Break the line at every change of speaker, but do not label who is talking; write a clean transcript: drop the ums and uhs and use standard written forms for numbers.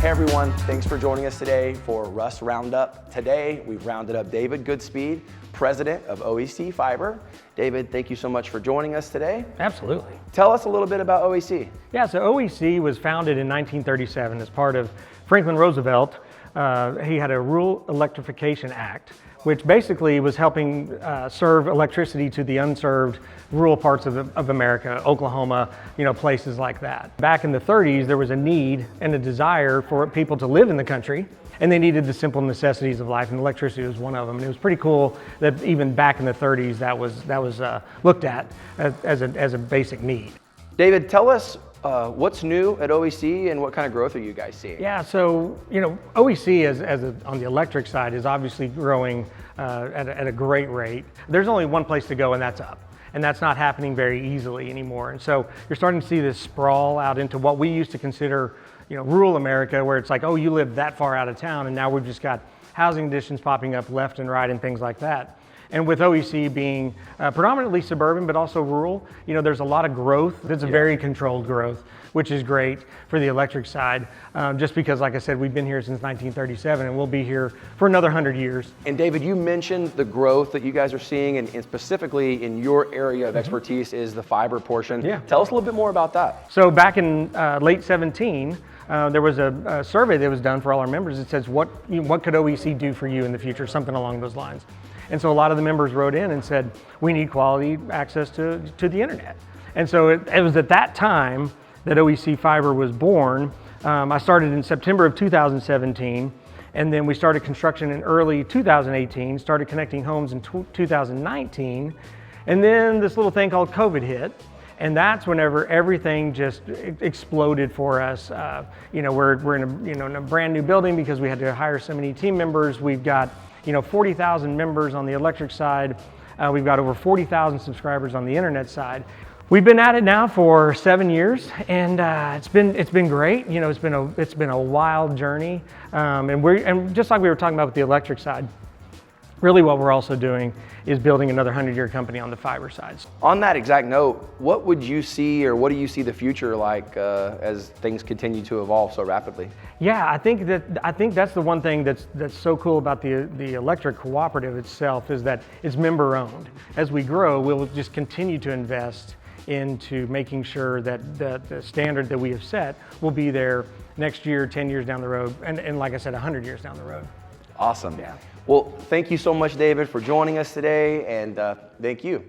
Hey everyone, thanks for joining us today for Russ Roundup. Today, we've rounded up David Goodspeed, President of OEC Fiber. David, thank you so much for joining us today.
Absolutely.
Tell us a little bit about OEC.
Yeah, so OEC was founded in 1937 as part of Franklin Roosevelt. He had a Rural Electrification Act, which basically was helping serve electricity to the unserved rural parts of America, Oklahoma, places like that. Back in the 30s, there was a need and a desire for people to live in the country, and they needed the simple necessities of life, and electricity was one of them. And it was pretty cool that even back in the 30s, that was looked at as a basic need.
David, tell us what's new at OEC and what kind of growth are you guys seeing?
Yeah, so OEC on the electric side is obviously growing at a great rate. There's only one place to go, and that's up. And that's not happening very easily anymore. And so you're starting to see this sprawl out into what we used to consider rural America, where it's like, oh, you live that far out of town, and now we've just got housing additions popping up left and right and things like that. And with OEC being predominantly suburban, but also rural, there's a lot of growth. It's a very controlled growth, which is great for the electric side, just because, like I said, we've been here since 1937, and we'll be here for another 100 years.
And David, you mentioned the growth that you guys are seeing, and specifically in your area of expertise is the fiber portion.
Yeah.
Tell us a little bit more about that.
So back in late 17, there was a survey that was done for all our members that says, what could OEC do for you in the future, something along those lines. And so a lot of the members wrote in and said, we need quality access to the internet. And so it was at that time that OEC Fiber was born. I started in September of 2017, and then we started construction in early 2018, started connecting homes in 2019, and then this little thing called COVID hit. And that's whenever everything just exploded for us. We're in a brand new building because we had to hire so many team members. We've got 40,000 members on the electric side. We've got over 40,000 subscribers on the internet side. We've been at it now for 7 years, and it's been great. It's been a wild journey, and just like we were talking about with the electric side, really what we're also doing is building another 100-year company on the fiber side.
On that exact note, what would you see, or what do you see the future like as things continue to evolve so rapidly?
Yeah, I think that's the one thing that's so cool about the electric cooperative itself, is that it's member owned. As we grow, we'll just continue to invest into making sure that the standard that we have set will be there next year, 10 years down the road, and like I said, 100 years down the road.
Awesome.
Yeah.
Well, thank you so much, David, for joining us today, and thank you.